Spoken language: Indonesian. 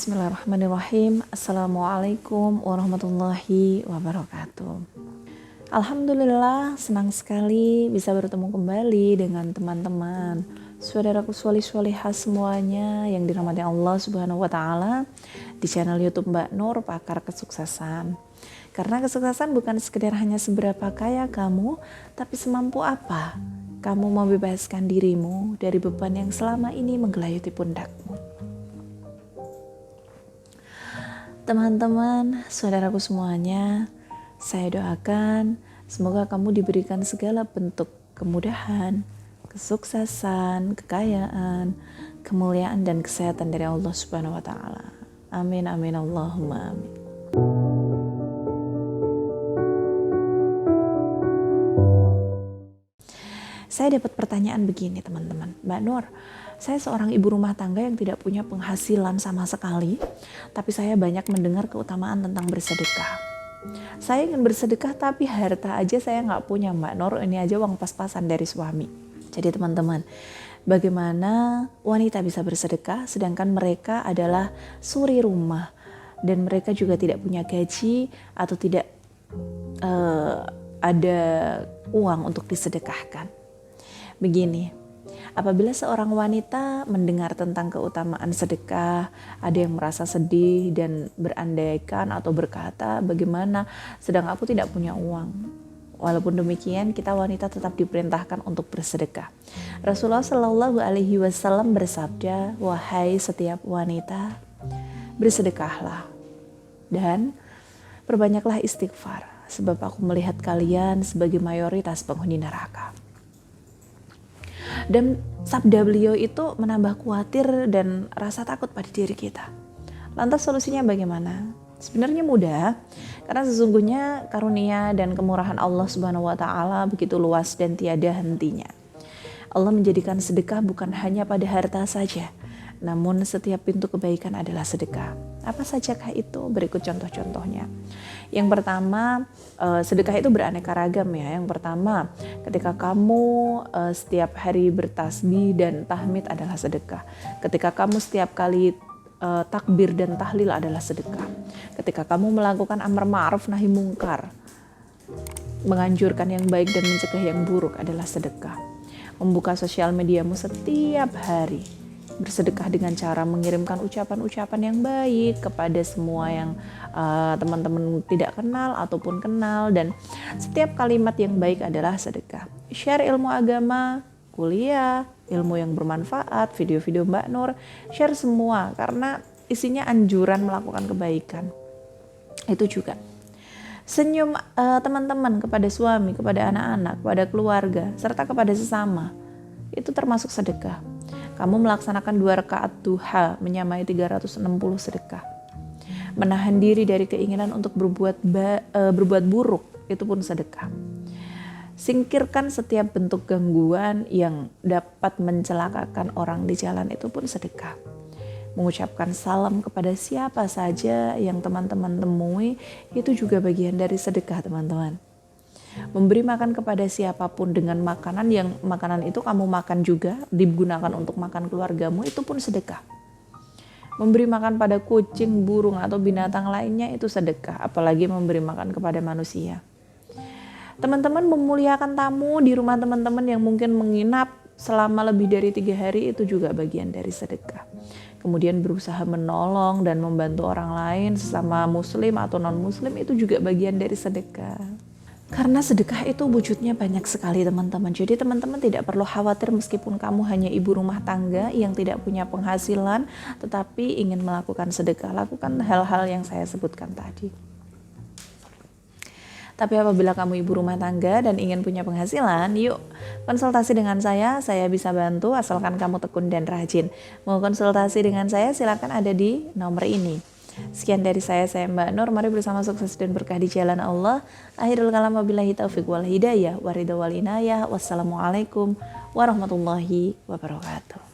Bismillahirrahmanirrahim. Assalamualaikum warahmatullahi wabarakatuh. Alhamdulillah, senang sekali bisa bertemu kembali dengan teman-teman, saudaraku sholih-sholihah semuanya yang dirahmati Allah Subhanahu wa taala di channel YouTube Mbak Nur Pakar Kesuksesan. Karena kesuksesan bukan sekedar hanya seberapa kaya kamu, tapi semampu apa kamu membebaskan dirimu dari beban yang selama ini menggelayuti pundakmu. Teman-teman, saudaraku semuanya, saya doakan semoga kamu diberikan segala bentuk kemudahan, kesuksesan, kekayaan, kemuliaan dan kesehatan dari Allah Subhanahu wa taala. Amin amin Allahumma amin. Saya dapat pertanyaan begini teman-teman, Mbak Nur, saya seorang ibu rumah tangga yang tidak punya penghasilan sama sekali, tapi saya banyak mendengar keutamaan tentang bersedekah. Saya ingin bersedekah tapi harta aja saya nggak punya Mbak Nur, ini aja uang pas-pasan dari suami. Jadi teman-teman, bagaimana wanita bisa bersedekah sedangkan mereka adalah suri rumah dan mereka juga tidak punya gaji atau tidak ada uang untuk disedekahkan. Begini, apabila seorang wanita mendengar tentang keutamaan sedekah, ada yang merasa sedih dan berandaikan atau berkata, bagaimana sedang aku tidak punya uang. Walaupun demikian, kita wanita tetap diperintahkan untuk bersedekah. Rasulullah Shallallahu Alaihi Wasallam bersabda, wahai setiap wanita, bersedekahlah dan perbanyaklah istighfar, sebab aku melihat kalian sebagai mayoritas penghuni neraka. Dan sabda beliau itu menambah khawatir dan rasa takut pada diri kita. Lantas solusinya bagaimana? Sebenarnya mudah, karena sesungguhnya karunia dan kemurahan Allah Subhanahu wa taala begitu luas dan tiada hentinya. Allah menjadikan sedekah bukan hanya pada harta saja, namun setiap pintu kebaikan adalah sedekah. Apa sajakah itu? Berikut contoh-contohnya. Yang pertama, sedekah itu beraneka ragam ya. Yang pertama, ketika kamu setiap hari bertasbih dan tahmid adalah sedekah. Ketika kamu setiap kali takbir dan tahlil adalah sedekah. Ketika kamu melakukan amar ma'ruf nahi mungkar, menganjurkan yang baik dan mencegah yang buruk adalah sedekah. Membuka sosial mediamu setiap hari, bersedekah dengan cara mengirimkan ucapan-ucapan yang baik kepada semua yang teman-teman tidak kenal ataupun kenal, dan setiap kalimat yang baik adalah sedekah. Share ilmu agama, kuliah, ilmu yang bermanfaat, video-video Mbak Nur, share semua karena isinya anjuran melakukan kebaikan. Itu juga senyum teman-teman kepada suami, kepada anak-anak, kepada keluarga, serta kepada sesama. Itu termasuk sedekah. Kamu melaksanakan 2 rakaat duha menyamai 360 sedekah. Menahan diri dari keinginan untuk berbuat buruk, itu pun sedekah. Singkirkan setiap bentuk gangguan yang dapat mencelakakan orang di jalan, itu pun sedekah. Mengucapkan salam kepada siapa saja yang teman-teman temui, itu juga bagian dari sedekah teman-teman. Memberi makan kepada siapapun dengan makanan yang makanan itu kamu makan juga, digunakan untuk makan keluargamu, itu pun sedekah. Memberi makan pada kucing, burung atau binatang lainnya itu sedekah, apalagi memberi makan kepada manusia. Teman-teman memuliakan tamu di rumah teman-teman yang mungkin menginap selama lebih dari 3 hari, itu juga bagian dari sedekah. Kemudian berusaha menolong dan membantu orang lain sesama muslim atau non muslim, itu juga bagian dari sedekah. Karena sedekah itu wujudnya banyak sekali teman-teman. Jadi teman-teman tidak perlu khawatir meskipun kamu hanya ibu rumah tangga yang tidak punya penghasilan tetapi ingin melakukan sedekah. Lakukan hal-hal yang saya sebutkan tadi. Tapi apabila kamu ibu rumah tangga dan ingin punya penghasilan, yuk konsultasi dengan saya bisa bantu asalkan kamu tekun dan rajin. Mau konsultasi dengan saya silakan ada di nomor ini. Sekian dari saya Mbak Nur, mari bersama sukses dan berkah di jalan Allah. Akhirul kalam wabillahi taufiq wal hidayah wa ridha wal inayah. Wassalamualaikum warahmatullahi wabarakatuh.